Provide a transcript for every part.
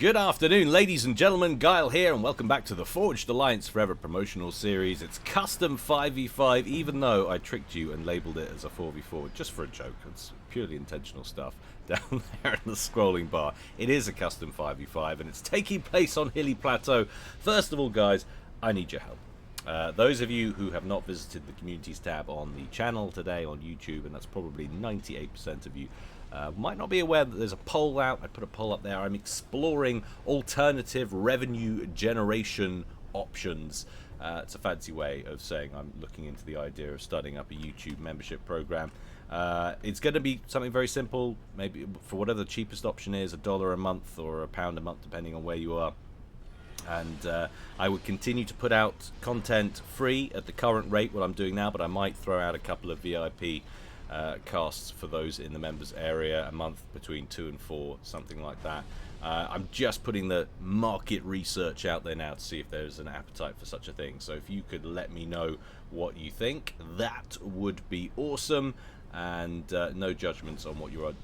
Good afternoon, ladies and gentlemen. Guile here, and welcome back to the Forged Alliance Forever promotional series. It's custom 5v5, even though I tricked you and labelled it as a 4v4 just for a joke. It's purely intentional stuff down there in the scrolling bar. It is a custom 5v5, and it's taking place on Hilly Plateau. First of all, guys, I need your help. Those of you who have not visited the Communities tab on the channel today on YouTube, and that's probably 98% of you, might not be aware that there's a poll out. I put a poll up there. I'm exploring alternative revenue generation options. It's a fancy way of saying I'm looking into the idea of starting up a YouTube membership program. It's going to be something very simple, maybe for whatever the cheapest option is, $1 a month or £1 a month, depending on where you are. And I would continue to put out content free at the current rate, what I'm doing now, but I might throw out a couple of VIP casts for those in the members area a month, between 2 and 4, something like that. I'm just putting the market research out there now to see if there's an appetite for such a thing. So if you could let me know what you think, that would be awesome. And no judgments on what your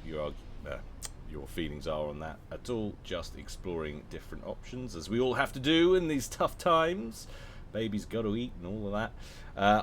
feelings are on that at all, just exploring different options, as we all have to do in these tough times. Baby's got to eat and all of that.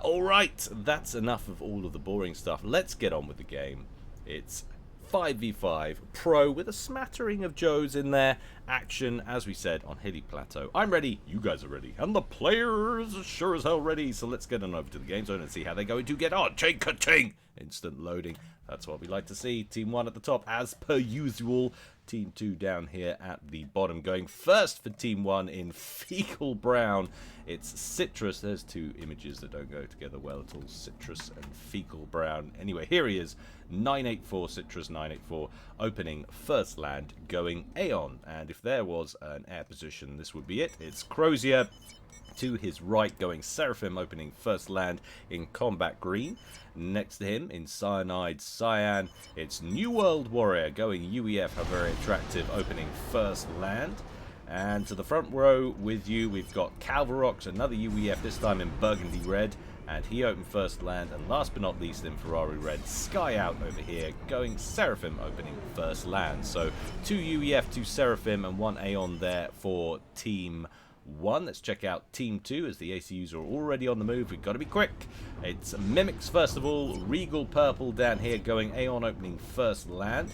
Alright, that's enough of all of the boring stuff. Let's get on with the game. It's 5v5 pro with a smattering of Joes in there. Action, as we said, on Hilly Plateau. I'm ready, you guys are ready, and the players are sure as hell ready. So let's get on over to the game zone and see how they're going to get on. Ching-ka-ching! Instant loading. That's what we like to see. Team 1 at the top, as per usual. Team 2 down here at the bottom. Going first for Team 1 in fecal brown. It's citrus. There's two images that don't go together well at all. Citrus and fecal brown. Anyway, here he is. 984, citrus 984. Opening first land, going Aeon. And if there was an air position, this would be it. It's Crozier. To his right, going Seraphim, opening first land in combat green. Next to him, in cyanide cyan, it's New World Warrior, going UEF, how very attractive, opening first land. And to the front row with you, we've got Calvarox, another UEF, this time in burgundy red, and he opened first land. And last but not least, in Ferrari red, Sky Out over here, going Seraphim, opening first land. So 2 UEF, 2 Seraphim, and 1 Aeon there for Team 1. Let's check out Team 2, as the ACUs are already on the move. We've got to be quick. It's Mimics first of all. Regal Purple down here, going Aeon, opening first land.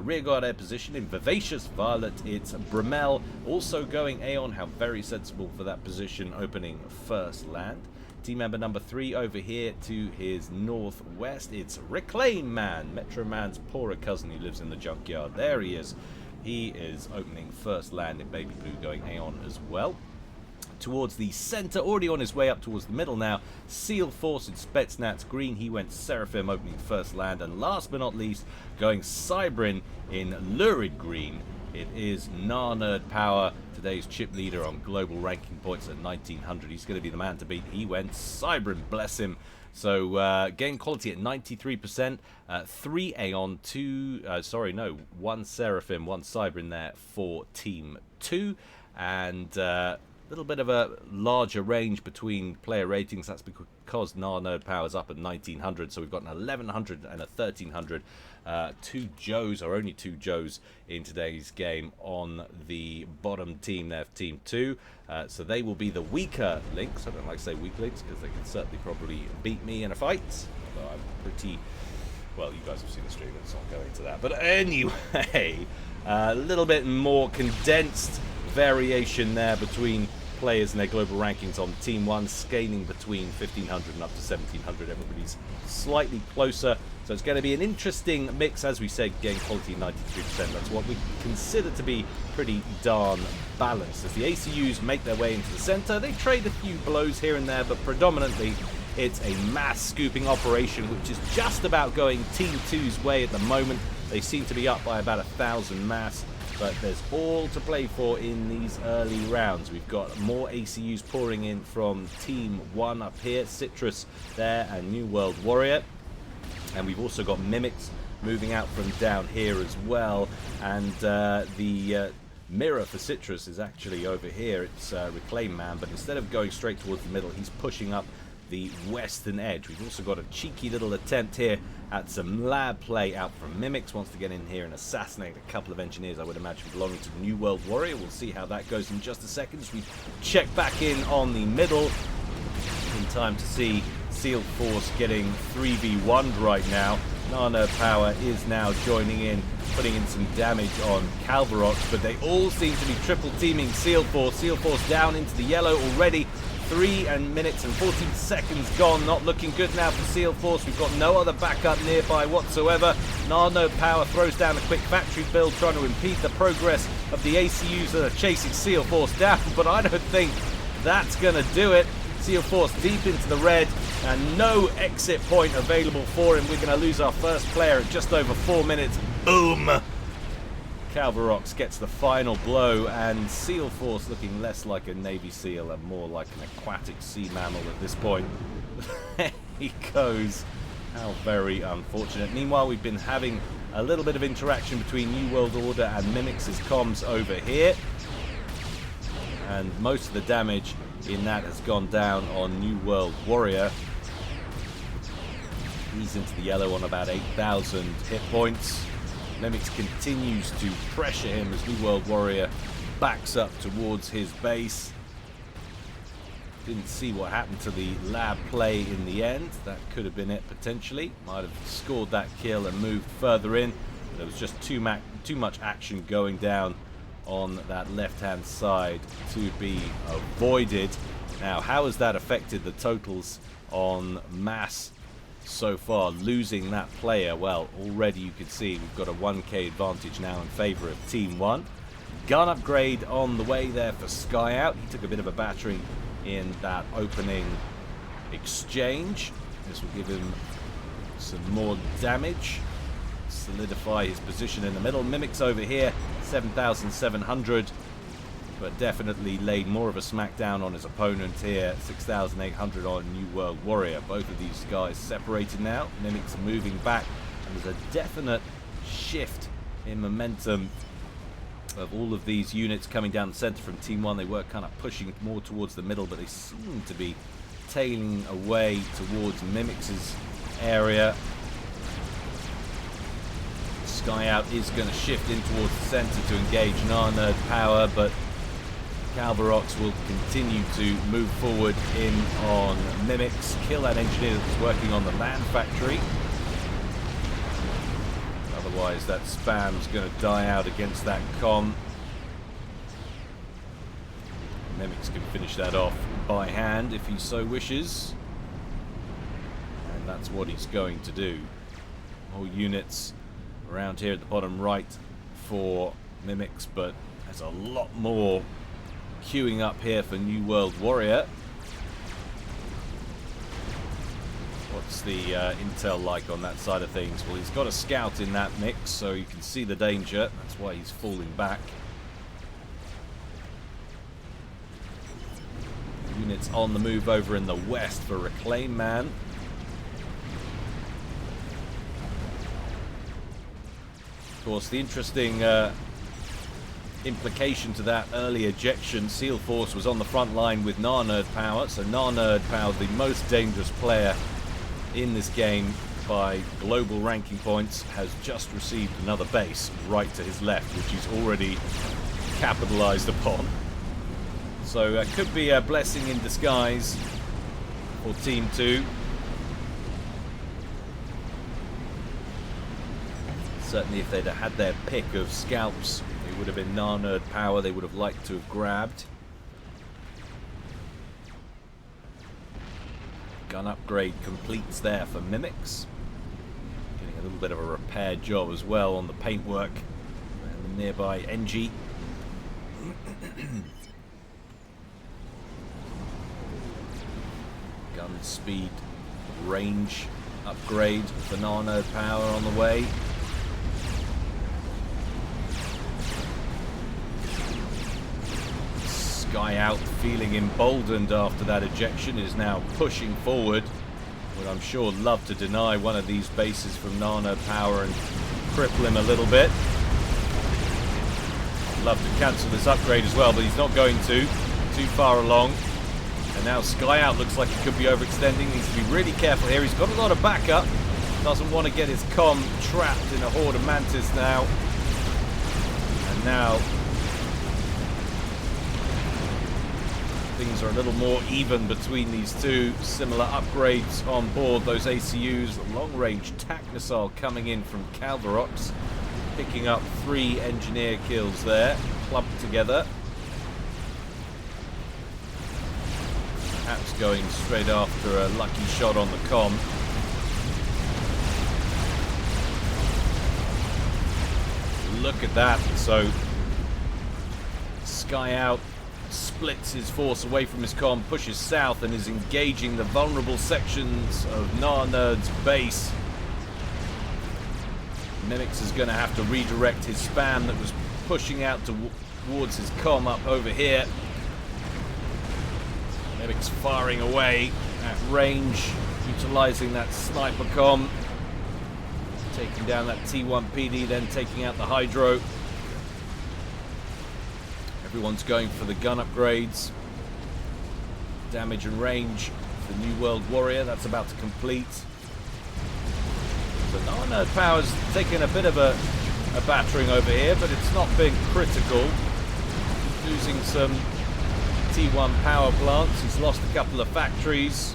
Rearguard air position in Vivacious Violet. It's Bramel also going Aeon. How very sensible for that position, opening first land. Team member number 3 over here to his northwest. It's Reclaim Man, Metro Man's poorer cousin who lives in the junkyard. There he is. He is opening first land in Baby Blue, going Aeon as well. Towards the center, already on his way up towards the middle now, Seal Force in Spetsnaz green. He went Seraphim, opening first land. And last but not least, going Cybrin in lurid green. It is Nerd Power, today's chip leader on global ranking points at 1900. He's going to be the man to beat. He went Cybrin, bless him. So game quality at 93%, 3 Aeon, 1 Seraphim, 1 Cybrin there for Team 2, and a little bit of a larger range between player ratings. That's because Nerd Power is up at 1900, so we've got an 1100 and a 1300. 2 Joes, or only 2 Joes in today's game on the bottom team there for Team 2. So they will be the weaker links. I don't like to say weak links because they can certainly probably beat me in a fight. Although I'm pretty... Well, you guys have seen the stream, let's not go into that. But anyway, a little bit more condensed variation there between players and their global rankings on Team 1, scaling between 1500 and up to 1700. Everybody's slightly closer, so it's going to be an interesting mix. As we said, game quality 93%. That's what we consider to be pretty darn balanced. As the ACUs make their way into the center, they trade a few blows here and there, but predominantly it's a mass scooping operation, which is just about going Team 2's way at the moment. They seem to be up by about 1,000 mass. But there's all to play for in these early rounds. We've got more ACUs pouring in from Team 1 up here. Citrus there and New World Warrior. And we've also got Mimics moving out from down here as well. And the mirror for Citrus is actually over here. It's Reclaim Man. But instead of going straight towards the middle, he's pushing up the western edge. We've also got a cheeky little attempt here at some lab play out from Mimics. Wants to get in here and assassinate a couple of engineers, I would imagine, belonging to the New World Warrior. We'll see how that goes in just a second as we check back in on the middle. In time to see Seal Force getting 3v1'd right now. Nano Power is now joining in, putting in some damage on Calvarox, but they all seem to be triple teaming Seal Force. Seal Force down into the yellow already. 3 minutes and 14 seconds gone. Not looking good now for Seal Force. We've got no other backup nearby whatsoever. Nano Power throws down a quick factory build, trying to impede the progress of the ACUs that are chasing Seal Force down, but I don't think that's going to do it. Seal Force deep into the red and no exit point available for him. We're going to lose our first player at just over 4 minutes. Boom! Calvarox gets the final blow, and Seal Force looking less like a Navy SEAL and more like an aquatic sea mammal at this point. There he goes. How very unfortunate. Meanwhile, we've been having a little bit of interaction between New World Order and Mimics' comms over here. And most of the damage in that has gone down on New World Warrior. He's into the yellow on about 8,000 hit points. Mimics continues to pressure him as New World Warrior backs up towards his base. Didn't see what happened to the lab play in the end. That could have been it potentially. Might have scored that kill and moved further in. But there was just too much action going down on that left-hand side to be avoided. Now, how has that affected the totals on mass so far? Losing that player, well, already you can see we've got a 1k advantage now in favor of Team 1. Gun upgrade on the way there for Sky Out. He took a bit of a battering in that opening exchange. This will give him some more damage, solidify his position in the middle. Mimics over here, 7,700, but definitely laid more of a smackdown on his opponent here. 6,800 on New World Warrior. Both of these guys separated now. Mimics moving back, and there's a definite shift in momentum of all of these units coming down the center from Team 1. They were kind of pushing more towards the middle, but they seem to be tailing away towards Mimics' area. Sky Out is going to shift in towards the center to engage Nano Power, but Calvarox will continue to move forward in on Mimics, kill that engineer that's working on the land factory. Otherwise that spam's going to die out against that comm. Mimics can finish that off by hand if he so wishes, and that's what he's going to do. More units around here at the bottom right for Mimics, but there's a lot more queuing up here for New World Warrior. What's the intel like on that side of things? Well, he's got a scout in that mix, so you can see the danger. That's why he's falling back. Units on the move over in the west for Reclaim Man. Of course, the interesting implication to that early ejection, Seal Force was on the front line with Nano Power, so Nano Power, the most dangerous player in this game by global ranking points, has just received another base right to his left, which he's already capitalized upon. So that could be a blessing in disguise for Team 2. Certainly if they'd have had their pick of scalps, it would have been Nano Power they would have liked to have grabbed. Gun upgrade completes there for Mimics. Getting a little bit of a repair job as well on the paintwork and the nearby NG. Gun speed, range upgrade for Nano Power on the way. Sky Out, feeling emboldened after that ejection, is now pushing forward. Would, I'm sure, love to deny one of these bases from Nano Power and cripple him a little bit. Love to cancel this upgrade as well, but he's not going to. Too far along. And now Sky Out looks like he could be overextending. Needs to be really careful here. He's got a lot of backup. Doesn't want to get his comm trapped in a horde of mantis now. And now things are a little more even between these two. Similar upgrades on board those ACUs. Long-range tac missile coming in from Calvarox, picking up 3 engineer kills there, clumped together. Perhaps going straight after a lucky shot on the comm. Look at that. So Sky Out splits his force away from his comm, pushes south, and is engaging the vulnerable sections of Narnerd's base. Mimix is going to have to redirect his spam that was pushing out towards his comm up over here. Mimix firing away at range, utilizing that sniper comm, taking down that T1 PD, then taking out the Hydro. Everyone's going for the gun upgrades. Damage and range for New World Warrior, that's about to complete. So Narnerd Power's taking a bit of a battering over here, but it's not been critical. Losing some T1 power plants, he's lost a couple of factories,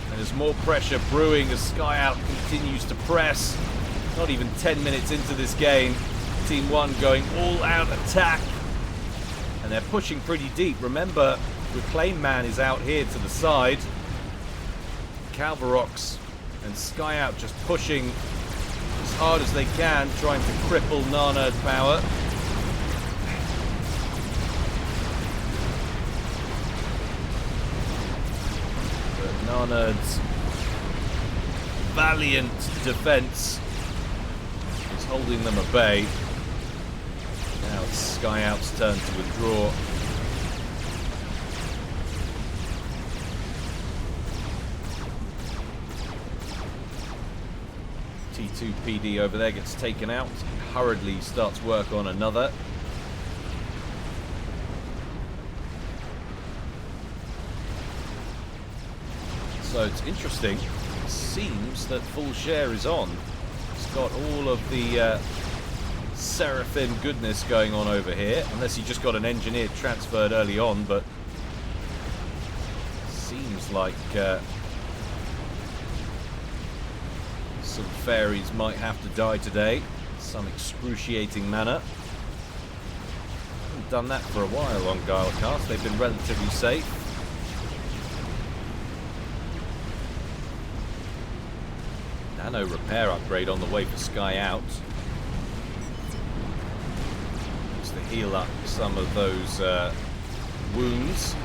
and there's more pressure brewing as Sky Out continues to press. Not even 10 minutes into this game, Team 1 going all out attack. And they're pushing pretty deep. Remember, Reclaim Man is out here to the side. Calvarox and Sky Out just pushing as hard as they can, trying to cripple Narnerd Power. But Narnerd's valiant defense is holding them at bay. Now it's Sky Out's turn to withdraw. T2 PD over there gets taken out. Hurriedly starts work on another. So it's interesting. It seems that full share is on. It's got all of the Seraphim goodness going on over here, unless he just got an engineer transferred early on, but seems like some fairies might have to die today in some excruciating manner. Haven't done that for a while on Guilecast. They've been relatively safe. Nano repair upgrade on the way for Sky Out. Heal up some of those wounds.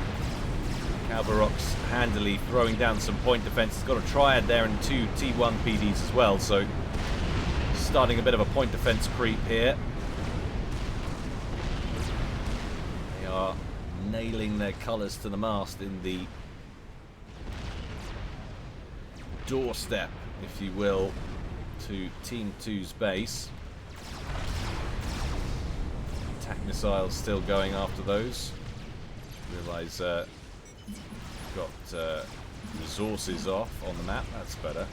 Calvarox handily throwing down some point defense. He's got a triad there and 2 T1 PDs as well, so starting a bit of a point defense creep here. They are nailing their colours to the mast in the doorstep, if you will, to Team 2's base. Attack missiles still going after those. Realise got resources off on the map. That's better.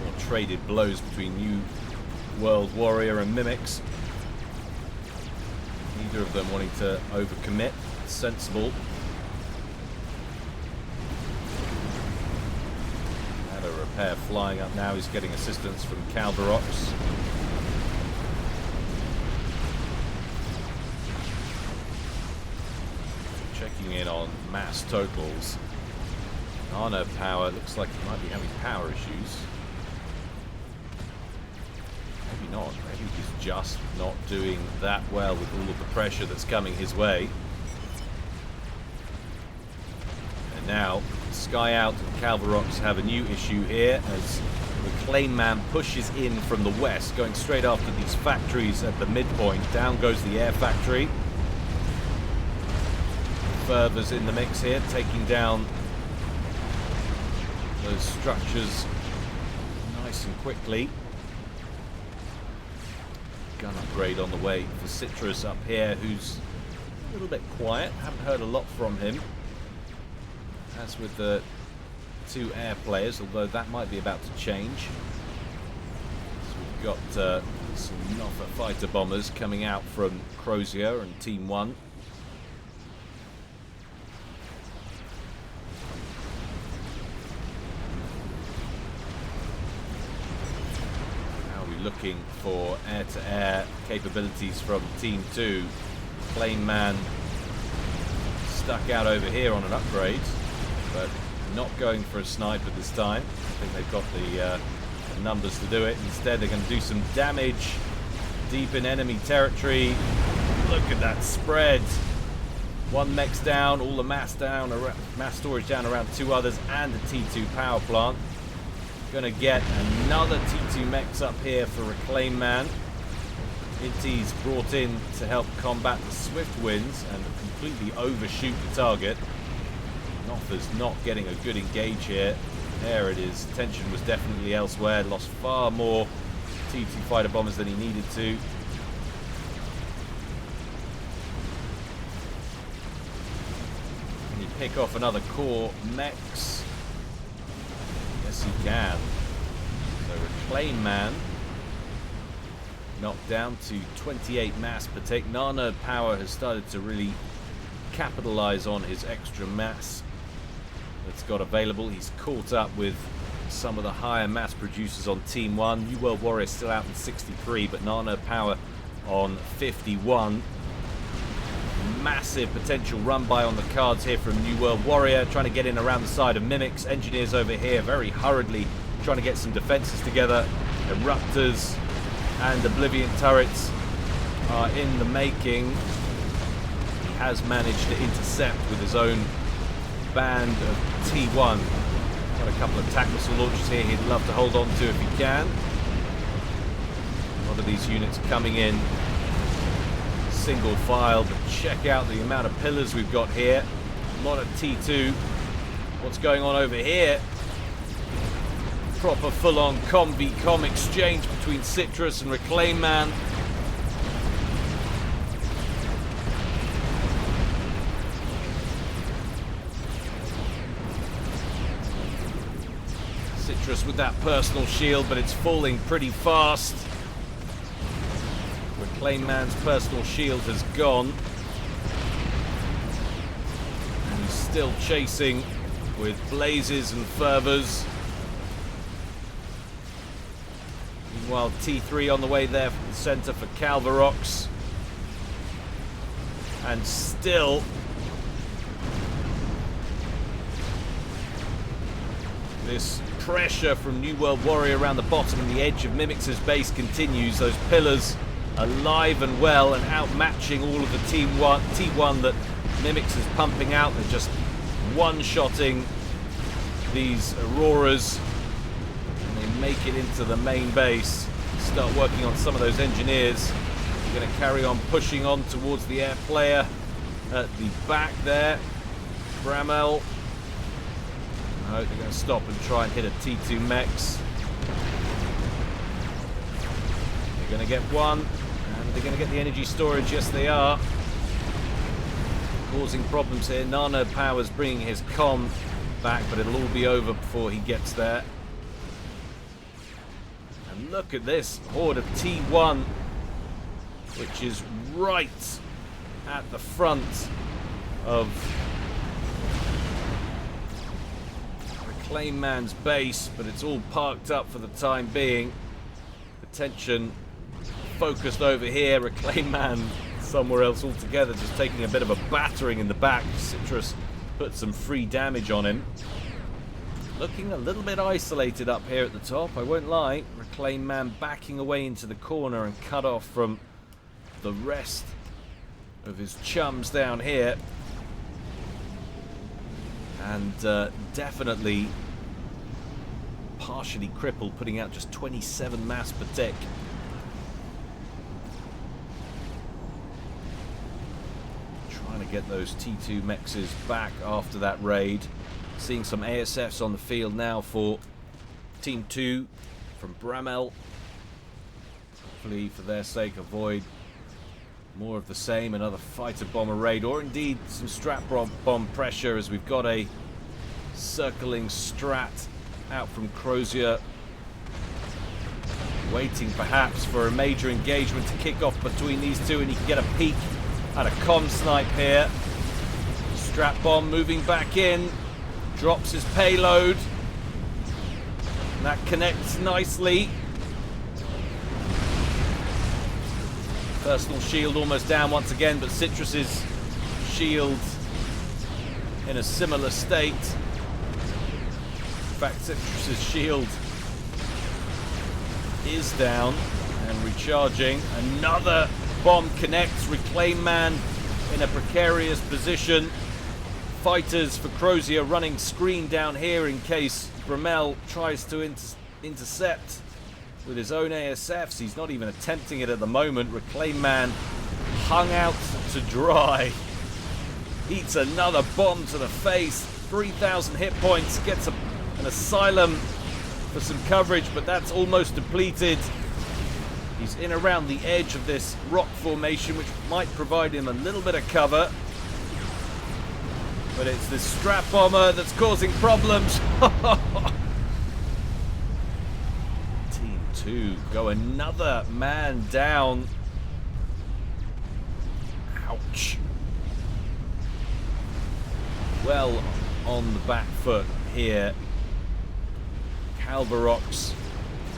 More traded blows between New World Warrior and Mimix. Neither of them wanting to overcommit. It's sensible. Repair flying up now. He's getting assistance from Calvarox. Checking in on mass totals. Narnerd Power looks like he might be having power issues. Maybe not. Maybe he's just not doing that well with all of the pressure that's coming his way. And now Sky Out and Calvarox have a new issue here as Reclaim Man pushes in from the west, going straight after these factories at the midpoint. Down goes the air factory. Further's in the mix here, taking down those structures nice and quickly. gun upgrade on the way for Citrus up here, who's a little bit quiet. Haven't heard a lot from him. As with the 2 air players, although that might be about to change. So we've got some Noffa fighter bombers coming out from Crozier and Team 1. Looking for air-to-air capabilities from Team 2. Flame Man stuck out over here on an upgrade, but not going for a snipe at this time. I think they've got the numbers to do it. Instead, they're going to do some damage deep in enemy territory. Look at that spread. 1 mech's down, all the mass down, mass storage down around 2 others, and a T2 power plant. Gonna get another T2 mechs up here for Reclaim Man. Inti's brought in to help combat the swift winds and completely overshoot the target. Noffa's not getting a good engage here. There it is. Tension was definitely elsewhere. Lost far more T2 fighter bombers than he needed to. Can you pick off another core mechs? Yes, he can. So Reclaim Man knocked down to 28 mass per tick. Nana Power has started to really capitalize on his extra mass that's got available. He's caught up with some of the higher mass producers on Team 1. New World Warrior still out in 63, but Nana Power on 51. Massive potential run by on the cards here from New World Warrior, trying to get in around the side of Mimics. Engineers over here very hurriedly trying to get some defenses together. Eruptors and Oblivion turrets are in the making. He has managed to intercept with his own band of T1. Got a couple of attack missile launchers here he'd love to hold on to if he can. A lot of these units coming in single file, but check out the amount of pillars we've got here. A lot of T2. What's going on over here? Proper full-on com exchange between Citrus and Reclaim Man. Citrus with that personal shield, but it's falling pretty fast. Reclaim Man's personal shield has gone. And he's still chasing with blazes and fervors. Meanwhile, T3 on the way there from the center for Calvarox. And still this pressure from New World Warrior around the bottom and the edge of Mimics' base continues. Those pillars alive and well and outmatching all of the T1 that Mimics is pumping out. They're just one-shotting these Auroras, and they make it into the main base. Start working on some of those engineers. They're going to carry on pushing on towards the air player at the back there. Bramel. No, they're going to stop and try and hit a T2 mechs. They're going to get one, and they're going to get the energy storage. Yes, they are. Causing problems here. Nano Power's bringing his comm back, but it'll all be over before he gets there. And look at this horde of T1, which is right at the front of Reclaim Man's base, but it's all parked up for the time being. Attention focused over here. Reclaim Man somewhere else altogether, just taking a bit of a battering in the back. Citrus put some free damage on him. Looking a little bit isolated up here at the top, I won't lie. Reclaim Man backing away into the corner and cut off from the rest of his chums down here. And definitely partially crippled, putting out just 27 mass per tick. Trying to get those T2 mexes back after that raid. Seeing some ASFs on the field now for Team 2 from Bramel. hopefully for their sake avoid more of the same, another fighter bomber raid, or indeed some strat bomb pressure, as we've got a circling strat out from Crozier, waiting perhaps for a major engagement to kick off between these two, and he can get a peek at a comm snipe here. Strat bomb moving back in, drops his payload, and that connects nicely. Personal shield almost down once again, but Citrus's shield in a similar state. In fact, Citrus's shield is down and recharging. Another bomb connects. Reclaim Man in a precarious position. Fighters for Crozier running screen down here in case Bromell tries to intercept with his own ASFs. He's not even attempting it at the moment. Reclaim Man hung out to dry. Eats another bomb to the face. 3,000 hit points. Gets an asylum for some coverage, but that's almost depleted. He's in around the edge of this rock formation, which might provide him a little bit of cover. But it's this strat bomber that's causing problems. Team 2 go another man down. Ouch. Well on the back foot here. Calvarox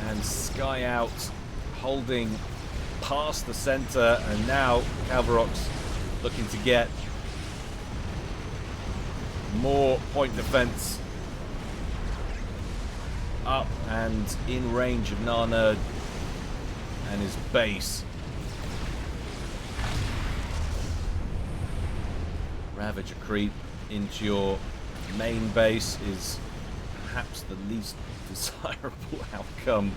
and Sky Out holding past the center, and now Calvarox looking to get more point defense up and in range of Nana and his base. Ravager creep into your main base is perhaps the least desirable outcome.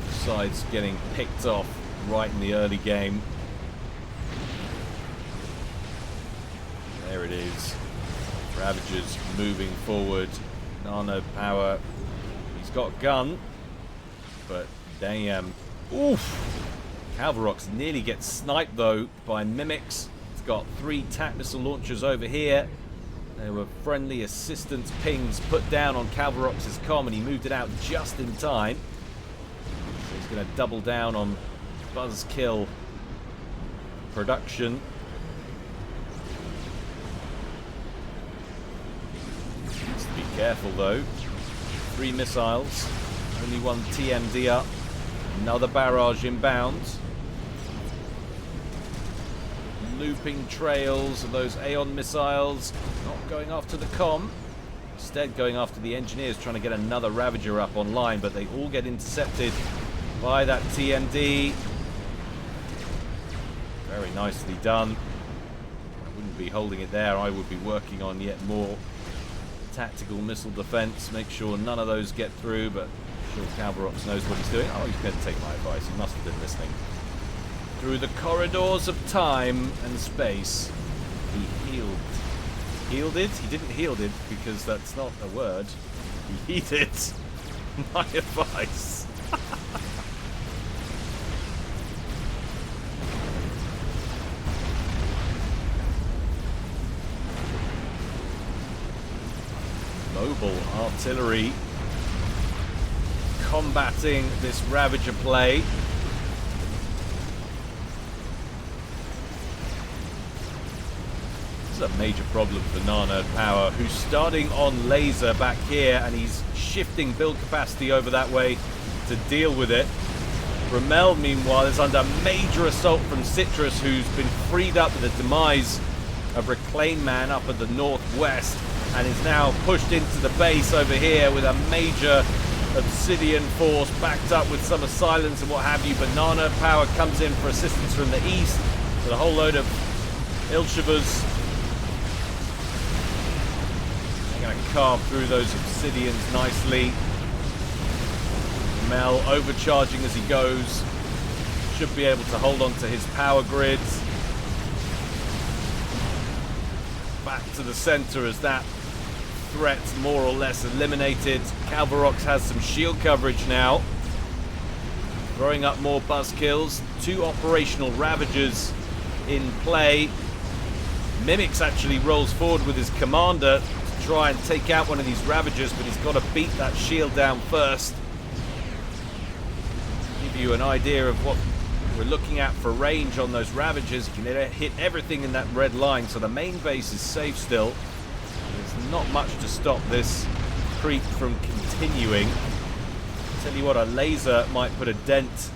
Besides getting picked off right in the early game. There it is. Ravagers moving forward. Nano power. He's got a gun, but damn. Oof! Calvarox nearly gets sniped though by Mimics. It's got 3 TAC missile launchers over here. There were friendly assistance pings put down on Calvarox's comm, and he moved it out just in time. So he's going to double down on buzzkill production. Needs to be careful though. 3 missiles, only 1 TMD up. Another barrage inbound. Looping trails of those Aeon missiles, not going after the comm, instead going after the engineers, trying to get another Ravager up online, but they all get intercepted by that TMD. Very nicely done. I wouldn't be holding it there. I would be working on yet more tactical missile defense, make sure none of those get through, but I'm sure Calvarox knows what he's doing. Oh, he's going to take my advice. He must have been listening. Through the corridors of time and space, he healed. Healed it? He didn't healed it because that's not a word. He heeded my advice. Mobile artillery combating this Ravager play. A major problem for Nana Power, who's starting on laser back here, and he's shifting build capacity over that way to deal with it. Bromell, meanwhile, is under major assault from Citrus, who's been freed up with the demise of Reclaim Man up at the northwest, and is now pushed into the base over here with a major Obsidian force backed up with some Asylums and what have you. But Nana Power comes in for assistance from the east with a whole load of Ilshavas. Going to carve through those Obsidians nicely. Mel overcharging as he goes. Should be able to hold on to his power grids. Back to the center as that threat more or less eliminated. Calvarox has some shield coverage now. Throwing up more buzz kills. 2 operational Ravagers in play. Mimics actually rolls forward with his commander to try and take out one of these Ravagers, but he's got to beat that shield down first. Give you an idea of what we're looking at for range on those Ravagers. You can hit everything in that red line, so the main base is safe still. There's not much to stop this creep from continuing. Tell you what, a laser might put a dent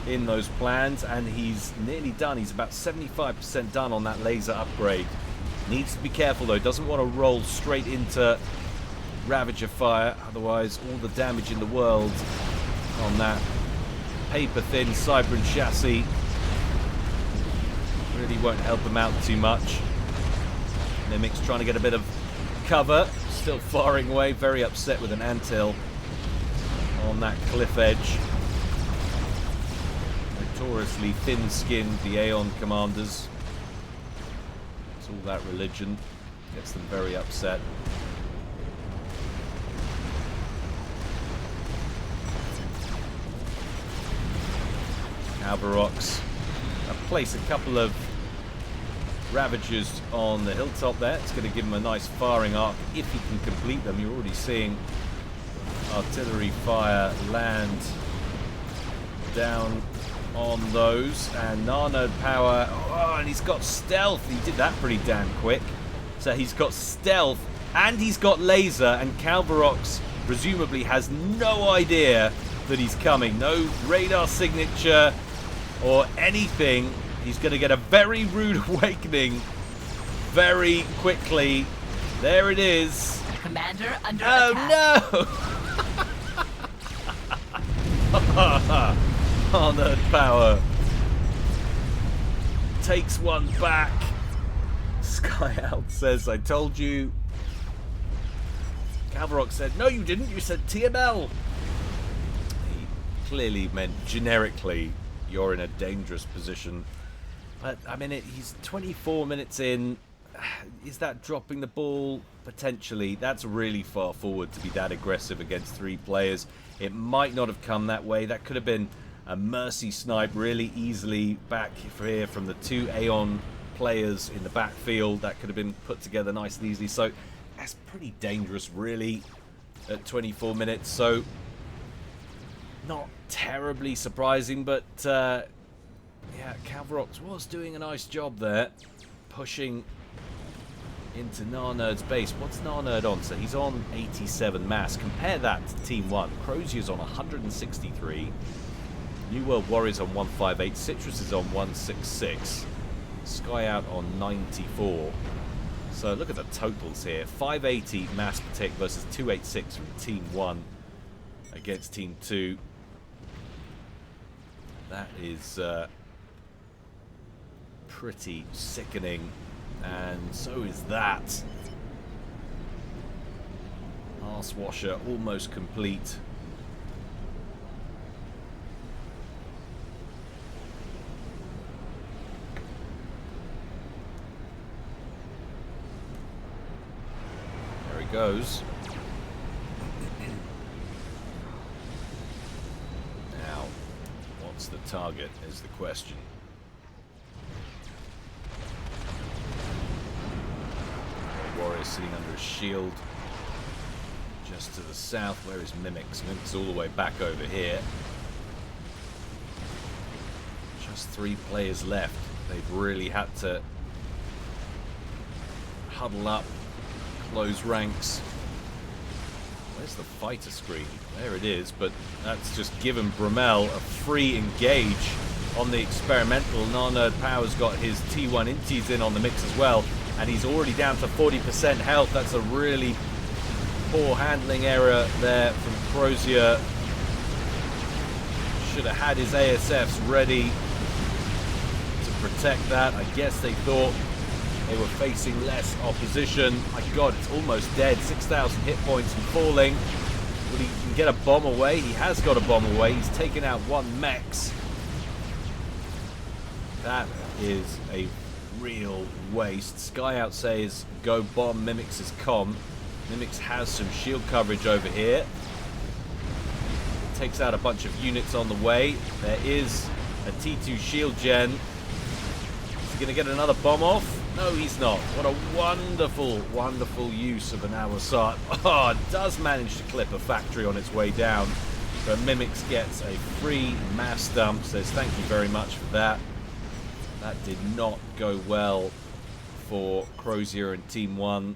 in those plans, and he's nearly done. He's about 75% done on that laser upgrade. Needs to be careful though, doesn't want to roll straight into Ravager fire, otherwise all the damage in the world on that paper-thin Cybran chassis really won't help him out too much. Mimic's trying to get a bit of cover, still firing away, very upset with an anthill on that cliff edge. Notoriously thin-skinned, the Aeon commanders. It's all that religion. Gets them very upset. Calvarox. Place a couple of Ravagers on the hilltop there. It's going to give him a nice firing arc if he can complete them. You're already seeing artillery fire land down on those, and Nano power. Oh, and he's got stealth. He did that pretty damn quick. So he's got stealth and he's got laser, and Calvarox presumably has no idea that he's coming. No radar signature or anything. He's going to get a very rude awakening very quickly. There it is. Commander under attack. Oh no! Honored power takes one back. Sky Out says, I told you. Calvarox said, no you didn't, you said TML. He clearly meant generically, you're in a dangerous position. But I mean, he's 24 minutes in. Is that dropping the ball? Potentially. That's really far forward to be that aggressive against 3 players. It might not have come that way. That could have been a mercy snipe really easily back here from the 2 Aeon players in the backfield. That could have been put together nice and easily. So that's pretty dangerous really at 24 minutes. So not terribly surprising, but yeah, Calvarox was doing a nice job there, pushing into Narnerd's base. What's Narnerd on? So he's on 87 mass. Compare that to Team 1. Crozier's on 163. New World Warriors on 158. Citrus is on 166. Sky Out on 94. So look at the totals here. 580 mass protect versus 286 from Team 1 against Team 2. That is pretty sickening. And so is that. Arse washer almost complete. There he goes. Now, what's the target is the question. Warrior sitting under a shield just to the south. Where is Mimics? Mimics all the way back over here. Just 3 players left. They've really had to huddle up, close ranks. Where's the fighter screen? There it is, but that's just given Bromel a free engage on the experimental. Narnerd Power's got his T1 Inties in on the mix as well. And he's already down to 40% health. That's a really poor handling error there from Crozier. Should have had his ASFs ready to protect that. I guess they thought they were facing less opposition. My God, it's almost dead. 6,000 hit points and falling. Will he can get a bomb away? He has got a bomb away. He's taken out 1 Mex. That is a real waste. Sky Out says go bomb Mimics' comm. Mimics has some shield coverage over here. Takes out a bunch of units on the way. There is a T2 shield gen. Is he going to get another bomb off? No, he's not. What a wonderful, wonderful use of an Awasat. Oh, it does manage to clip a factory on its way down. But Mimics gets a free mass dump. Says thank you very much for that. That did not go well for Crozier and Team 1.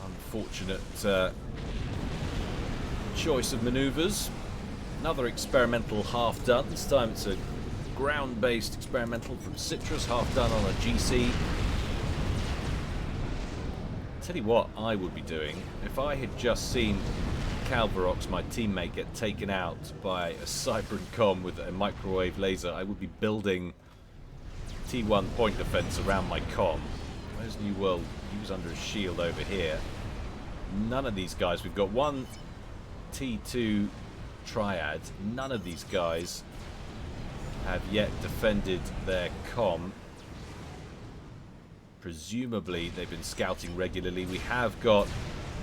Unfortunate choice of maneuvers. Another experimental half done. This time it's a ground-based experimental from Citrus, half done on a GC. Tell you what I would be doing if I had just seen Calvarox, my teammate, get taken out by a Cybran Com with a microwave laser. I would be building T1 point defense around my com. Where's New World? He was under a shield over here. None of these guys. We've got one T2 triad. None of these guys have yet defended their com. Presumably they've been scouting regularly. We have got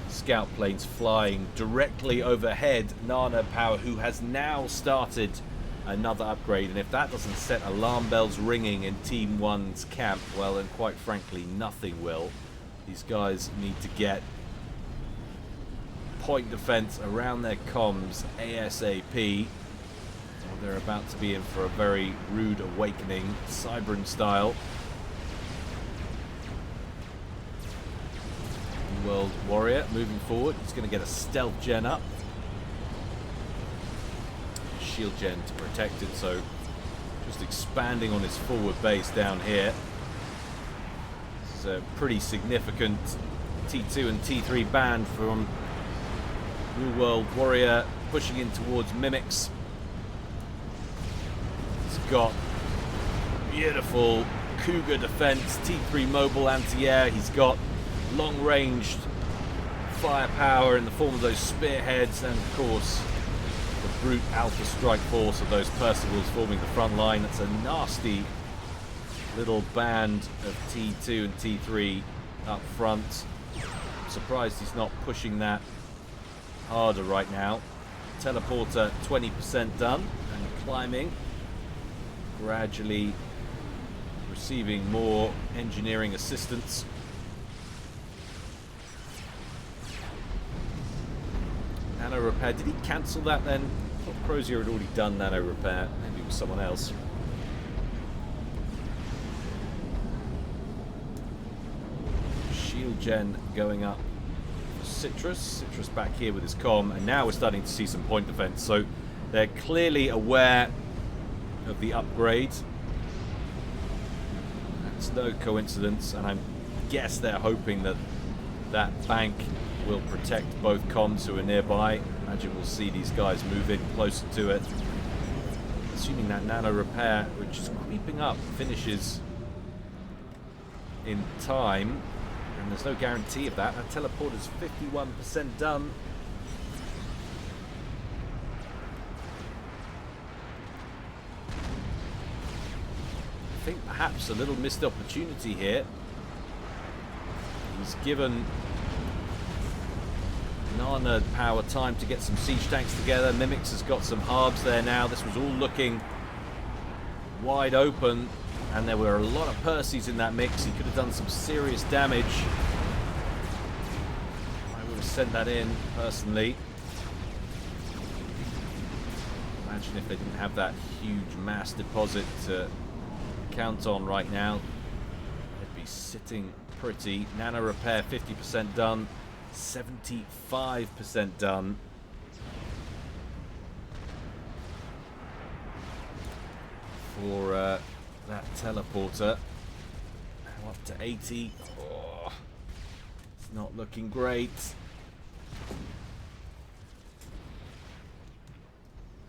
scout planes flying directly overhead. Nana Power, who has now started another upgrade, and if that doesn't set alarm bells ringing in Team 1's camp, well, then quite frankly nothing will. These guys need to get point defense around their comms ASAP, or they're about to be in for a very rude awakening, Cybran style. New World Warrior moving forward. He's going to get a stealth gen up. Shield gen to protect it, so just expanding on his forward base down here. This is a pretty significant T2 and T3 ban from New World Warrior, pushing in towards Mimics. He's got beautiful Cougar defense, T3 mobile anti-air. He's got long-ranged firepower in the form of those spearheads, and of course the brute alpha strike force of those Percivals forming the front line. That's a nasty little band of T2 and T3 up front. I'm surprised he's not pushing that harder right now. Teleporter 20% done and climbing, gradually receiving more engineering assistance. Nano repair, did he cancel that then? I thought Crozier had already done nano repair. Maybe it was someone else. Shield gen going up. Citrus back here with his comm, and now we're starting to see some point defense, so they're clearly aware of the upgrade. That's no coincidence, and I guess they're hoping that that bank will protect both comms who are nearby. Imagine we'll see these guys move in closer to it. Assuming that nano repair, which is creeping up, finishes in time. And there's no guarantee of that. That teleporter's 51% done. I think perhaps a little missed opportunity here. He's given Nana Power time to get some siege tanks together. Mimics has got some harbs there now. This was all looking wide open, and there were a lot of Percys in that mix. He could have done some serious damage. I would have sent that in personally. Imagine if they didn't have that huge mass deposit to count on right now. They'd be sitting pretty. Nano repair 50% done, 75% done. For that teleporter. Now up to 80. Oh, it's not looking great.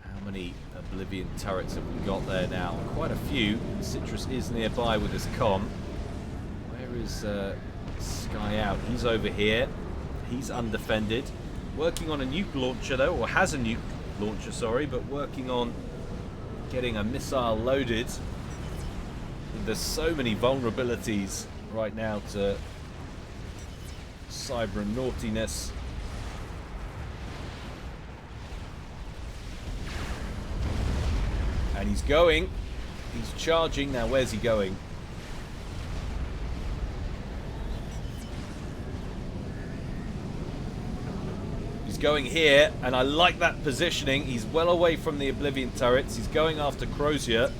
How many Oblivion turrets have we got there now? Quite a few. Citrus is nearby with his comm. Where is Sky Out? He's over here. He's undefended. Working on a nuke launcher though, or has a nuke launcher, sorry, but working on getting a missile loaded. There's so many vulnerabilities right now to cyber and naughtiness. And he's going. He's charging. Now, where's he going? He's going here, and I like that positioning. He's well away from the Oblivion turrets. He's going after Crozier,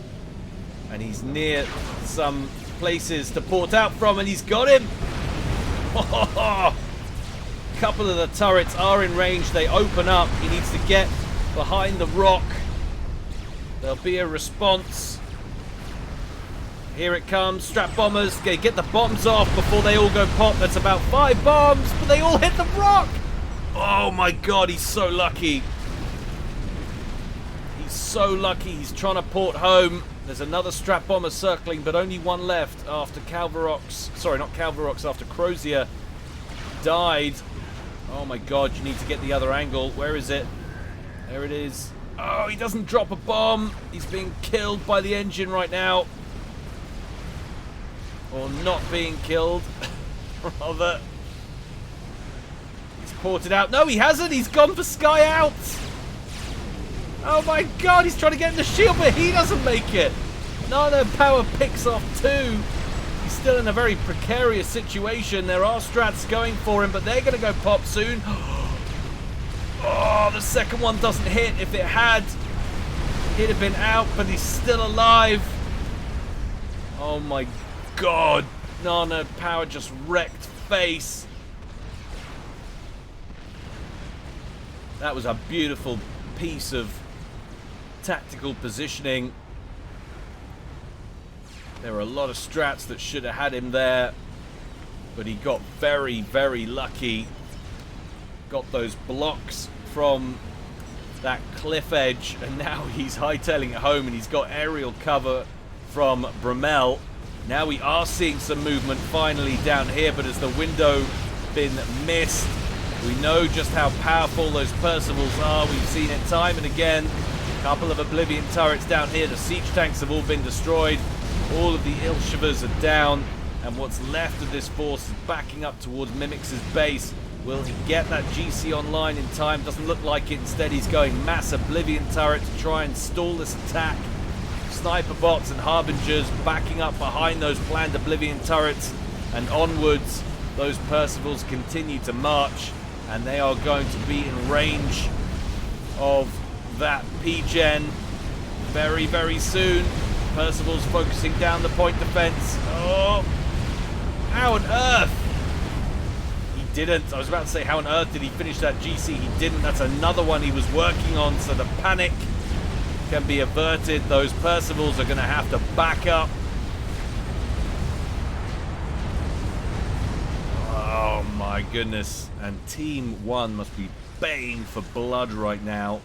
and he's near some places to port out from, and he's got him. A couple of the turrets are in range. They open up. He needs to get behind the rock. There'll be a response. Here it comes. Strap bombers. Okay, get the bombs off before they all go pop. That's about 5 bombs, but they all hit the rock. Oh my god, he's so lucky. He's so lucky. He's trying to port home. There's another strap bomber circling, but only one left after Calvarox. Sorry, not Calvarox, after Crozier died. Oh my god, you need to get the other angle. Where is it? There it is. Oh, he doesn't drop a bomb. He's being killed by the engine right now. Or not being killed, rather. He's ported out. No, he hasn't. He's gone for Sky Out. Oh my god, he's trying to get in the shield, but he doesn't make it. Nano Power picks off 2. He's still in a very precarious situation. There are strats going for him, but they're going to go pop soon. Oh, the second one doesn't hit. If it had, he'd have been out, but he's still alive. Oh my god. Nano Power just wrecked face. That was a beautiful piece of tactical positioning. There were a lot of strats that should have had him there, but he got very, very lucky. Got those blocks from that cliff edge, and now he's hightailing it home, and he's got aerial cover from Bromell. Now we are seeing some movement finally down here, but has the window been missed? We know just how powerful those Percivals are. We've seen it time and again. A couple of Oblivion turrets down here. The siege tanks have all been destroyed. All of the Ilshivers are down, and what's left of this force is backing up towards Mimix's base. Will he get that GC online in time? Doesn't look like it. Instead, he's going mass Oblivion turret to try and stall this attack. Sniper bots and Harbingers backing up behind those planned Oblivion turrets, and onwards those Percivals continue to march, and they are going to be in range of that P-Gen very, very soon. Percival's focusing down the point defense. Oh, how on earth? He didn't. I was about to say, how on earth did he finish that GC? He didn't. That's another one he was working on, so the panic can be averted. Those Percivals are going to have to back up. Oh my goodness. And Team 1 must be baying for blood right now.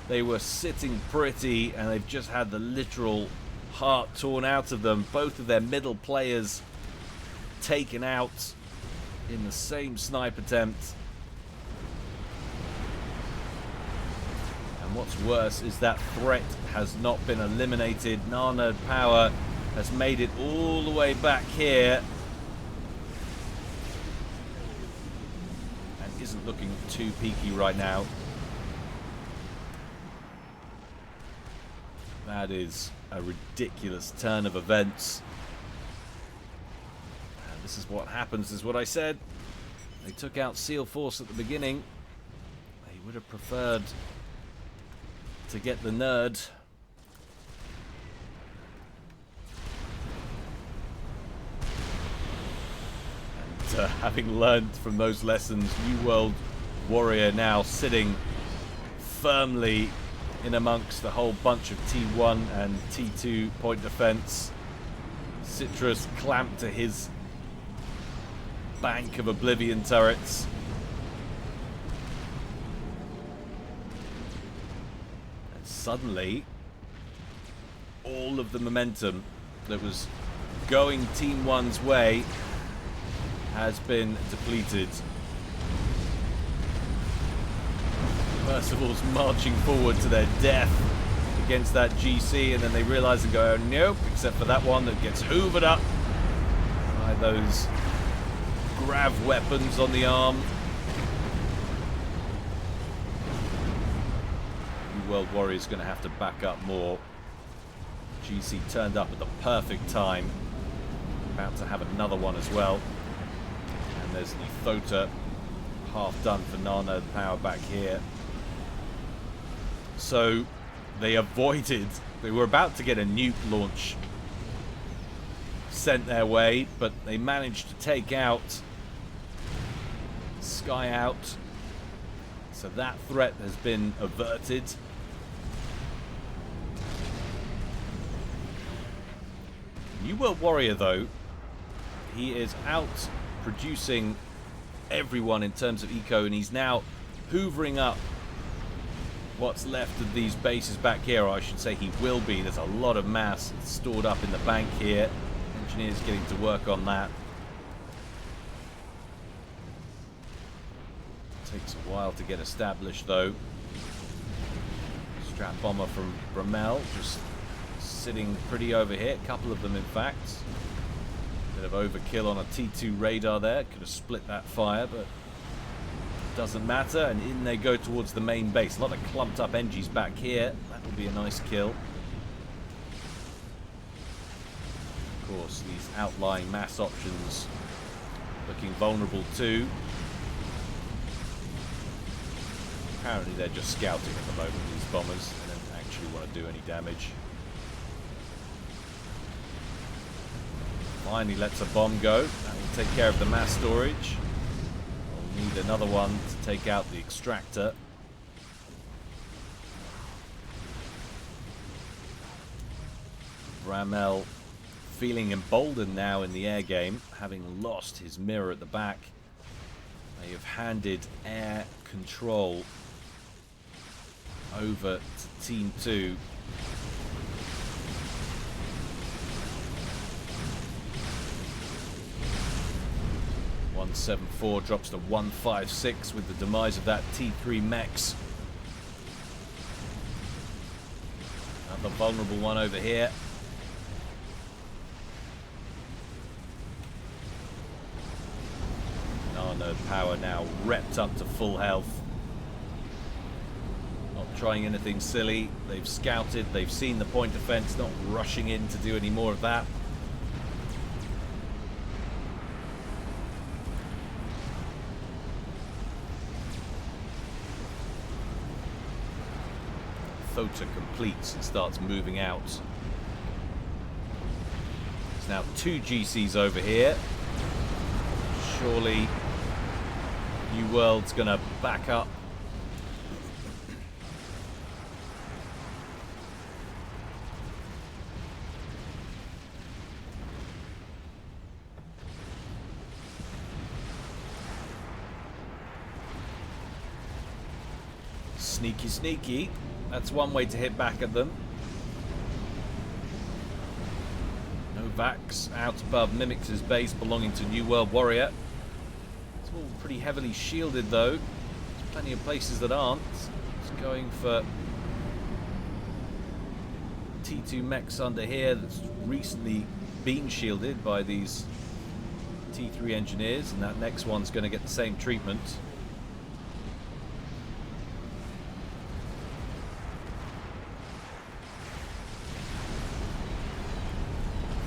They were sitting pretty, and they've just had the literal heart torn out of them. Both of their middle players taken out in the same snipe attempt. And what's worse is that threat has not been eliminated. Nano Power has made it all the way back here and isn't looking too peaky right now. That is a ridiculous turn of events. And this is what happens, is what I said. They took out Seal Force at the beginning. They would have preferred to get the nerd. And having learned from those lessons, New World Warrior now sitting firmly in amongst the whole bunch of T1 and T2 point defense. Citrus clamped to his bank of Oblivion turrets. And suddenly, all of the momentum that was going Team 1's way has been depleted. Percival's marching forward to their death against that GC, and then they realise and go, oh, nope, except for that one that gets hoovered up by get those grav weapons on the arm. New World Warrior's going to have to back up more. GC turned up at the perfect time. About to have another one as well. And there's the Thota half done for Nano power back here. So they avoided, they were about to get a nuke launch sent their way, but they managed to take out Sky Out. So that threat has been averted. New World Warrior, though, he is out producing everyone in terms of eco, and he's now hoovering up what's left of these bases back here, or I should say he will be. There's a lot of mass stored up in the bank here. Engineers getting to work on that. Takes a while to get established, though. Strap bomber from Bramel just sitting pretty over here. A couple of them, in fact. Bit of overkill on a T2 radar there. Could have split that fire, but doesn't matter. And in they go towards the main base. A lot of clumped up NGs back here. That will be a nice kill. Of course, these outlying mass options looking vulnerable too. Apparently they're just scouting at the moment, these bombers. They don't actually want to do any damage. Finally lets a bomb go. That will take care of the mass storage. We'll need another one to take out the extractor. Bramel feeling emboldened now in the air game, having lost his mirror at the back. They have handed air control over to Team 2. .174 drops to 156 with the demise of that T3 Mex. Another vulnerable one over here. Nano power now repped up to full health. Not trying anything silly. They've scouted, they've seen the point defense, not rushing in to do any more of that. Thota completes and starts moving out. There's now 2 GCs over here. Surely New World's gonna back up. Sneaky, sneaky. That's one way to hit back at them. Novak's out above Mimix's base belonging to New World Warrior. It's all pretty heavily shielded though. There's plenty of places that aren't. It's going for T2 mechs under here that's recently been shielded by these T3 engineers, and that next one's going to get the same treatment.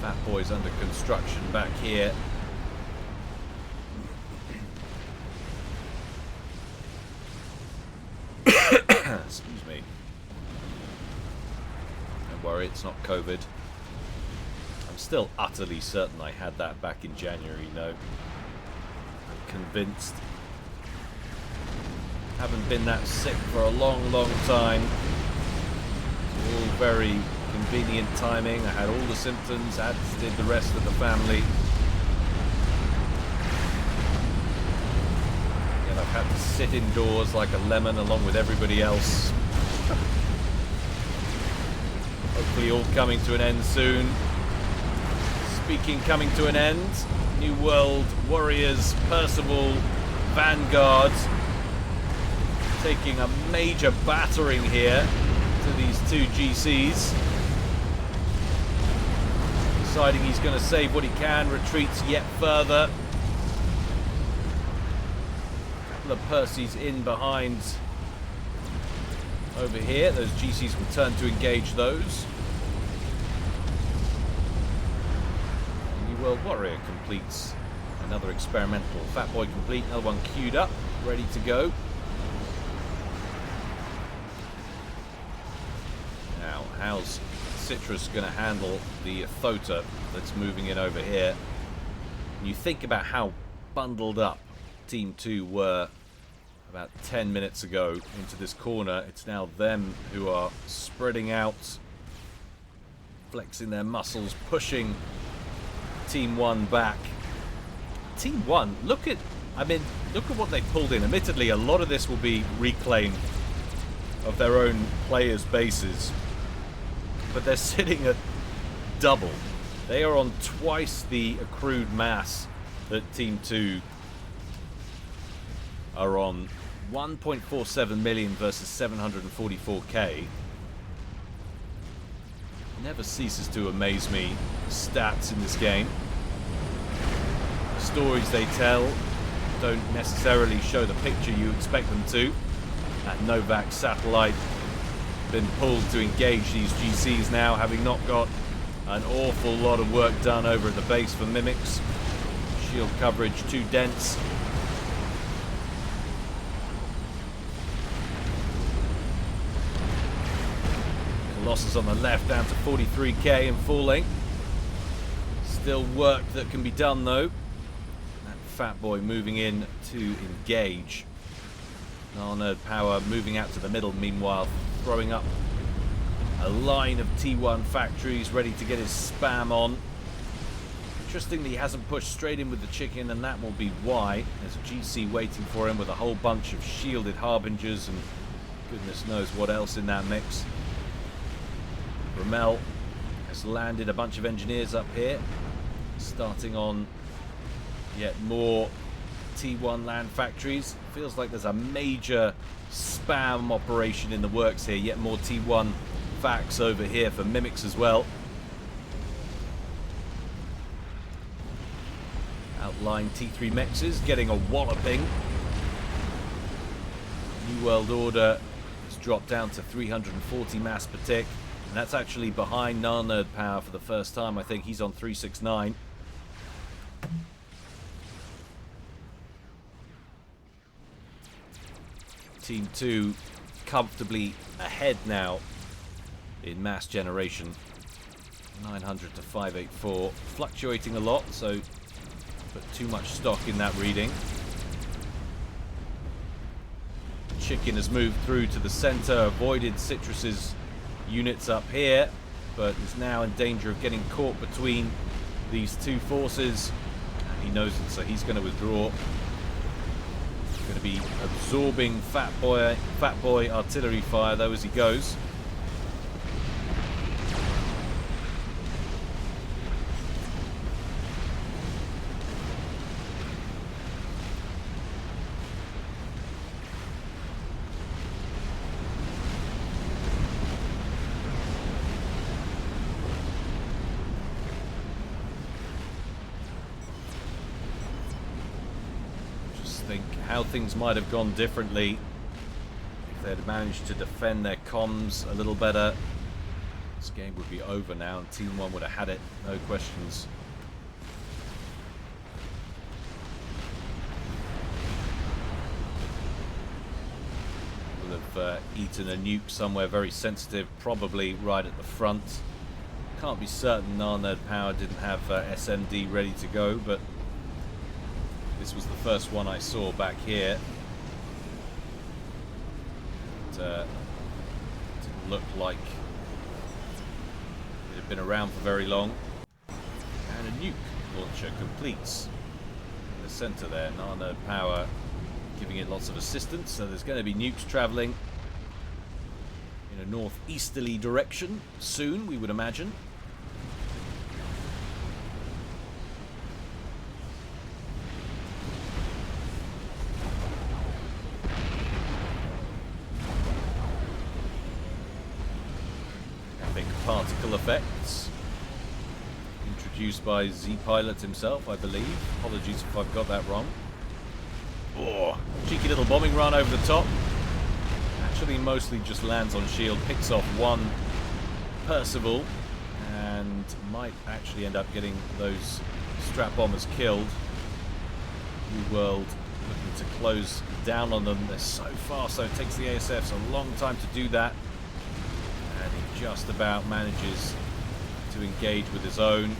Fat Boy's under construction back here. Excuse me. Don't worry, it's not COVID. I'm still utterly certain I had that back in January, no. I'm convinced. Haven't been that sick for a long, long time. It's all very convenient timing. I had all the symptoms, as did the rest of the family. Yet I've had to sit indoors like a lemon along with everybody else. Hopefully all coming to an end soon. Speaking coming to an end, New World Warriors Percival Vanguard taking a major battering here to these 2 GCs. deciding he's going to save what he can, retreats yet further. A couple of Percys in behind over here. Those GCs will turn to engage those. New World Warrior completes another experimental. Fat Boy complete, another one queued up, ready to go. Now, how's Citrus going to handle the Thota that's moving in over here? And you think about how bundled up Team 2 were about 10 minutes ago into this corner. It's now them who are spreading out, flexing their muscles, pushing Team 1 back. Team 1, look at what they pulled in. Admittedly, a lot of this will be reclaim of their own players' bases, but they're sitting at double. They are on twice the accrued mass that Team 2 are on. 1.47 million versus 744k. Never ceases to amaze me, stats in this game. Stories they tell don't necessarily show the picture you expect them to. That Novak satellite been pulled to engage these GCs now, having not got an awful lot of work done over at the base for Mimics. Shield coverage too dense. Losses on the left down to 43k and falling. Still work that can be done though. That Fat Boy moving in to engage. Nerd Power moving out to the middle, meanwhile throwing up a line of T1 factories ready to get his spam on. Interestingly, he hasn't pushed straight in with the chicken, and that will be why. There's a GC waiting for him with a whole bunch of shielded harbingers and goodness knows what else in that mix. Rommel has landed a bunch of engineers up here, starting on yet more T1 land factories. Feels like there's a major spam operation in the works here. Yet more T1 facts over here for Mimics as well. Outlying T3 Mexes getting a walloping. New World Order has dropped down to 340 mass per tick. And that's actually behind Nerd Power for the first time. I think he's on 369. Team 2 comfortably ahead now in mass generation. 900 to 584. Fluctuating a lot, so put too much stock in that reading. Chicken has moved through to the center, avoided Citrus's units up here, but is now in danger of getting caught between these two forces. And he knows it, so he's going to withdraw. Going to be absorbing Fat Boy artillery fire though as he goes. How things might have gone differently if they'd managed to defend their comms a little better. This game would be over now and Team 1 would have had it, no questions. Will have eaten a nuke somewhere very sensitive, probably right at the front. Can't be certain Nerd Power didn't have SMD ready to go, but this was the first one I saw back here. It didn't look like it had been around for very long. And a nuke launcher completes in the center there. Nerd Power giving it lots of assistance, so there's going to be nukes traveling in a northeasterly direction soon, we would imagine. Particle effects produced by Z-Pilot himself, I believe. Apologies if I've got that wrong. Oh, cheeky little bombing run over the top. Actually, mostly just lands on shield, picks off one Percival, and might actually end up getting those strap bombers killed. New World looking to close down on them. They're so fast, so it takes the ASFs a long time to do that. And he just about manages to engage with his own.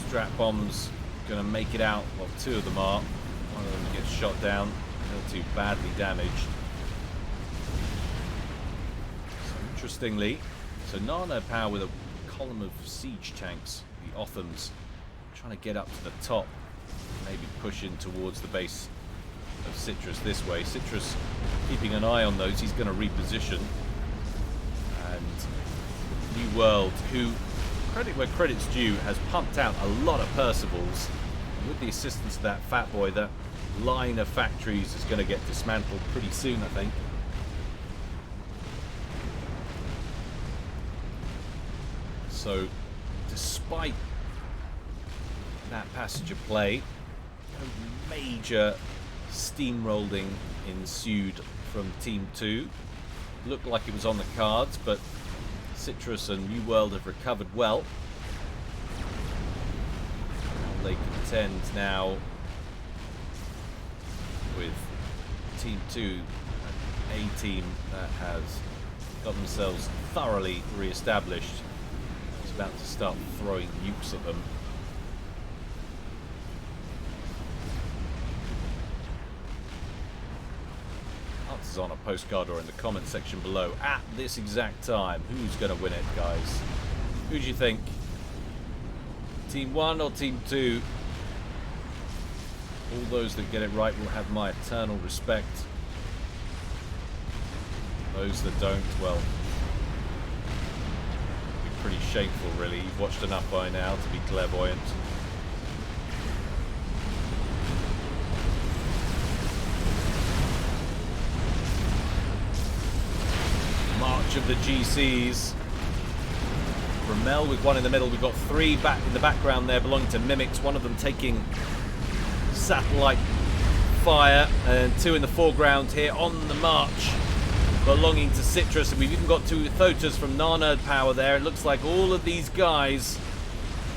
Strap bombs going to make it out. Well, two of them are. One of them gets shot down. The other two badly damaged. So interestingly, so Nana Power with a column of siege tanks, the Othams, trying to get up to the top. Maybe push in towards the base of Citrus this way. Citrus keeping an eye on those. He's going to reposition. And New World, who, credit where credit's due, has pumped out a lot of Percivals. And with the assistance of that fat boy, that line of factories is going to get dismantled pretty soon, I think. So, despite that passage of play, a major steamrolling ensued from Team 2. Looked like it was on the cards, but Citrus and New World have recovered well. And they contend now with Team 2, an A team that has got themselves thoroughly re-established. It's about to start throwing nukes at them. Answers on a postcard or in the comment section below at this exact time. Who's going to win it, guys? Who do you think? Team 1 or Team 2? All those that get it right will have my eternal respect. Those that don't, well, it'd be pretty shameful, really. You've watched enough by now to be clairvoyant. March of the GCs. Ramel with one in the middle. We've got three back in the background there belonging to Mimics. One of them taking satellite fire, and two in the foreground here on the march belonging to Citrus. And we've even got two Thotas from Nana Power there. It looks like all of these guys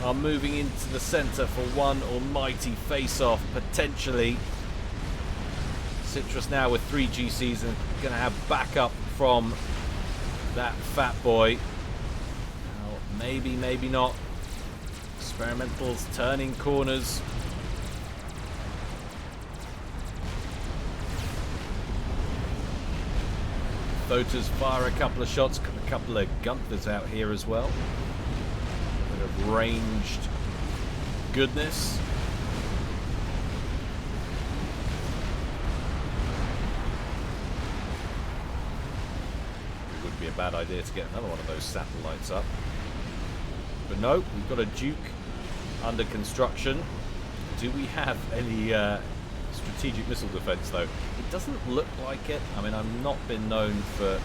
are moving into the center for one almighty face-off, potentially. Citrus now with 3 GCs and going to have backup from that fat boy. Now, maybe, maybe not. Experimentals turning corners. Thotas fire a couple of shots. Got a couple of Gunthers out here as well. A bit of ranged goodness. It would be a bad idea to get another one of those satellites up. But no, we've got a Duke under construction. Do we have any strategic missile defense, though? It doesn't look like it. I mean, I've not been known for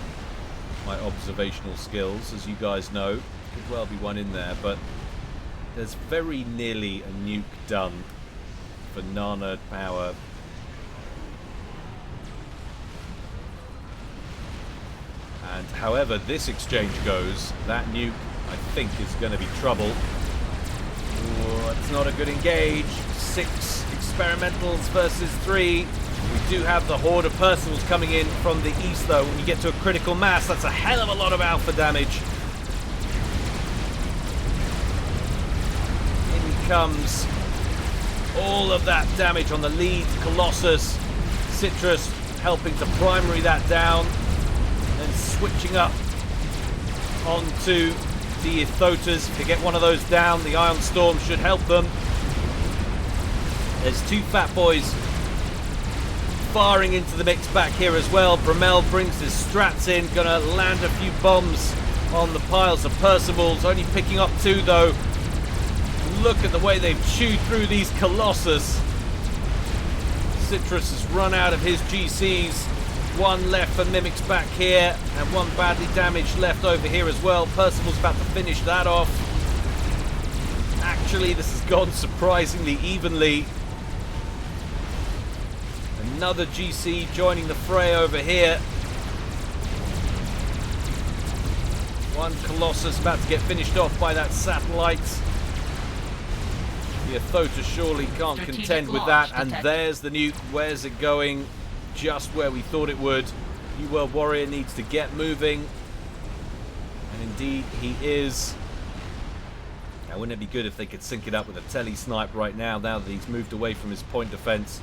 my observational skills, as you guys know. Could well be one in there, but there's very nearly a nuke done for Nana Power. And however this exchange goes, that nuke, I think, is going to be trouble. Ooh, it's not a good engage. 6 experimentals versus 3. We do have the horde of Percivals coming in from the east, though. When you get to a critical mass, that's a hell of a lot of alpha damage. In comes all of that damage on the lead Colossus. Citrus helping to primary that down, and switching up onto the Thotas. If they get one of those down, the Ion Storm should help them. There's 2 fat boys firing into the mix back here as well. Bramel brings his strats in, gonna land a few bombs on the piles of Percivals, only picking up 2 though. Look at the way they've chewed through these Colossus. Citrus has run out of his GCs. 1 left for Mimics back here, and 1 badly damaged left over here as well. Percival's about to finish that off. Actually, this has gone surprisingly evenly. Another GC joining the fray over here. One Colossus about to get finished off by that satellite. The Athota surely can't contend with that. And there's the nuke. Where's it going? Just where we thought it would. New World Warrior needs to get moving. And indeed he is. Now, wouldn't it be good if they could sync it up with a tele-snipe right now that he's moved away from his point defense?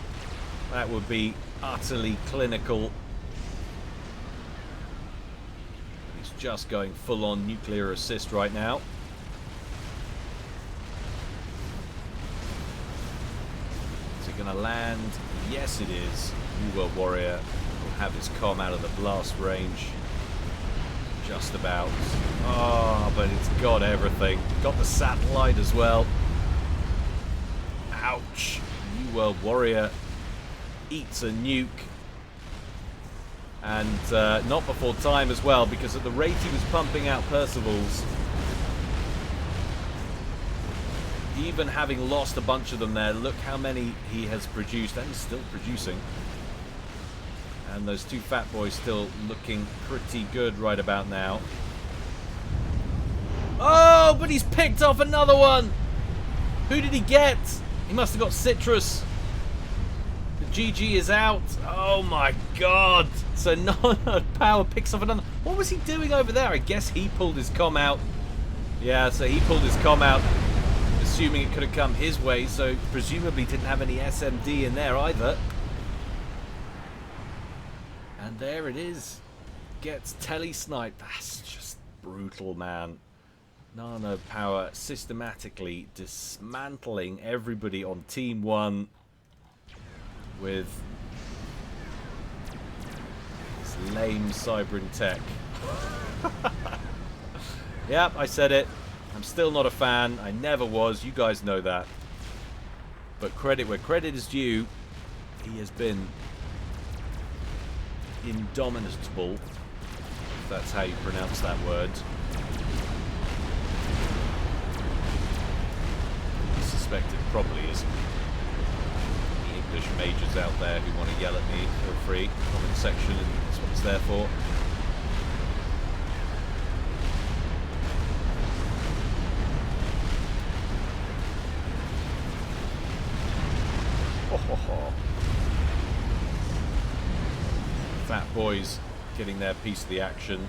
That would be utterly clinical. He's just going full-on nuclear assist right now. Is it going to land? Yes, it is. New World Warrior will have his comm out of the blast range. Just about. Oh, but it's got everything. Got the satellite as well. Ouch. New World Warrior eats a nuke. And not before time as well, because at the rate he was pumping out Percivals, even having lost a bunch of them there, look how many he has produced, and he's still producing. And those two fat boys still looking pretty good right about now. Oh, but he's picked off another one! Who did he get? He must have got Citrus. The GG is out. Oh my god. So Nano Power picks off another. What was he doing over there? I guess he pulled his comm out. Yeah, so he pulled his comm out, assuming it could have come his way, so presumably didn't have any SMD in there either. And there it is. Gets tele-sniped. That's just brutal, man. Nano Power systematically dismantling everybody on Team 1 with this lame Cybrin tech. Yep, I said it. I'm still not a fan. I never was. You guys know that. But credit where credit is due. He has been indomitable, if that's how you pronounce that word. I suspect it probably isn't. Any English majors out there who want to yell at me, feel free. Comment section, and that's what it's there for. Ho ho ho. Fat boys getting their piece of the action.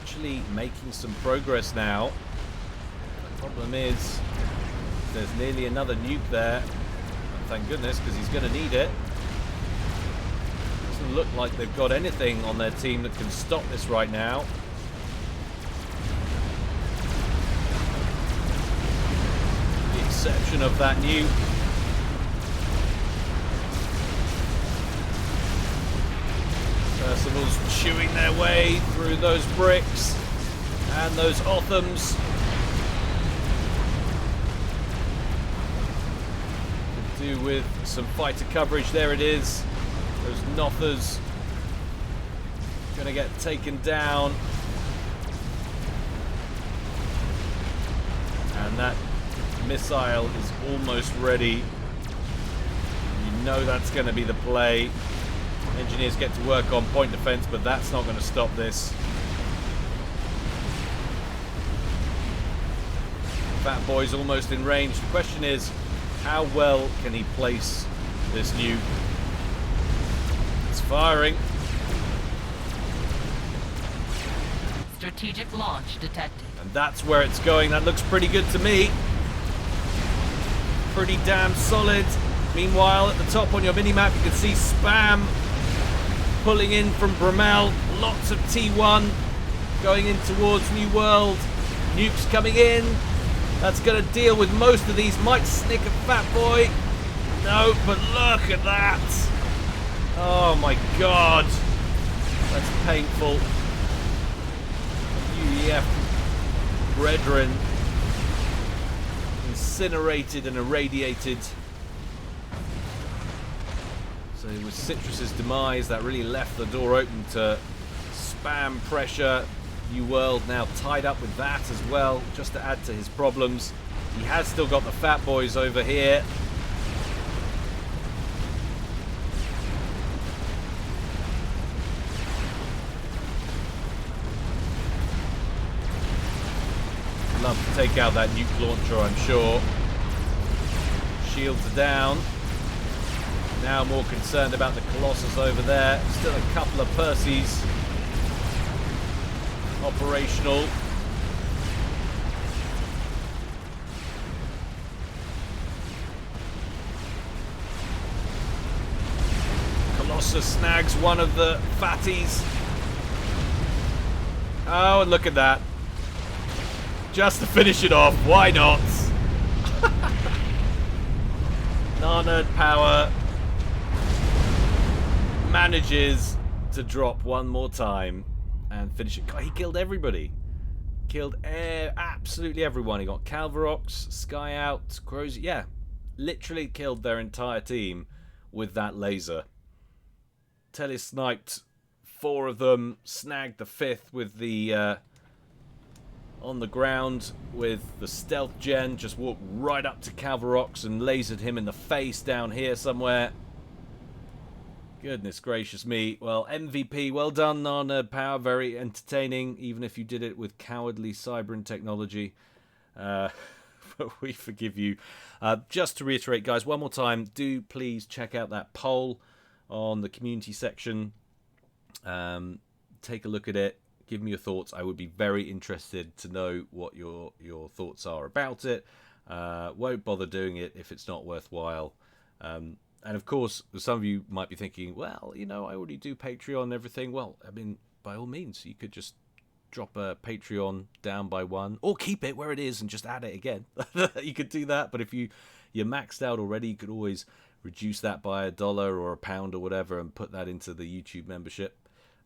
Actually making some progress now. The problem is there's nearly another nuke there. And thank goodness, because he's going to need it. Doesn't look like they've got anything on their team that can stop this right now. Exception of that nuke. Percival's chewing their way through those bricks and those Othams. Could do with some fighter coverage. There it is. Those Nothers gonna get taken down. And that missile is almost ready. You know that's going to be the play. Engineers get to work on point defense, but that's not going to stop this. Fat Boy's almost in range. The question is, how well can he place this nuke? It's firing. Strategic launch detected. And that's where it's going. That looks pretty good to me. Pretty damn solid. Meanwhile, at the top on your minimap, you can see Spam pulling in from Bramel. Lots of T1 going in towards New World. Nukes coming in. That's going to deal with most of these. Might snick a Fat Boy. No, but look at that. Oh my god. That's painful. UEF brethren incinerated and irradiated. So with Citrus's demise, that really left the door open to Spam pressure. New World now tied up with that as well, just to add to his problems. He has still got the Fat Boys over here. Love to take out that nuke launcher, I'm sure. Shields are down. Now more concerned about the Colossus over there. Still a couple of Percys operational. Colossus snags one of the fatties. Oh, and look at that. Just to finish it off, why not? Narnerd Power manages to drop one more time and finish it. God, he killed everybody. Killed absolutely everyone. He got Calvarox, Sky Out, Crows. Yeah, literally killed their entire team with that laser. Tele-sniped 4 of them, snagged the 5th with the... on the ground with the stealth gen, just walked right up to Calvarox and lasered him in the face down here somewhere. Goodness gracious me. Well, MVP, well done, Narnerd Power. Very entertaining, even if you did it with cowardly Cybran technology. But we forgive you. Just to reiterate, guys, one more time, do please check out that poll on the community section. Take a look at it. Give me your thoughts. I would be very interested to know what your thoughts are about it. Won't bother doing it if it's not worthwhile. And of course, some of you might be thinking, well, you know, I already do Patreon and everything. Well, I mean, by all means, you could just drop a Patreon down by 1, or keep it where it is and just add it again. You could do that. But if you're maxed out already, you could always reduce that by $1 or £1 or whatever and put that into the YouTube membership.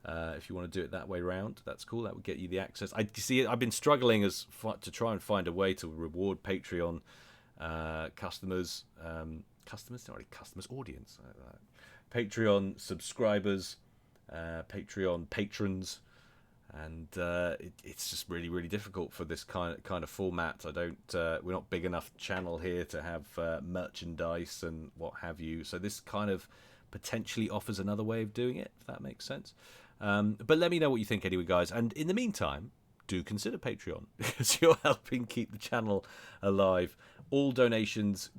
If you want to do it that way round, that's cool. That would get you the access. I see. I've been struggling to try and find a way to reward Patreon customers. Customers, not really customers, audience. Patreon subscribers, Patreon patrons, and it's just really, really difficult for this kind of format. We're not big enough channel here to have merchandise and what have you. So this kind of potentially offers another way of doing it, if that makes sense. But let me know what you think anyway, guys. And in the meantime, do consider Patreon, because you're helping keep the channel alive. All donations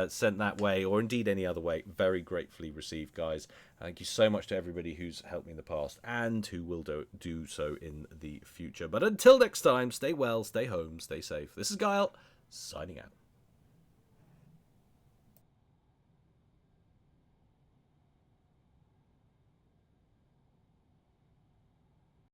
sent that way, or indeed any other way, very gratefully received, guys. Thank you so much to everybody who's helped me in the past and who will do so in the future. But until next time, stay well, stay home, stay safe. This is Guile, signing out.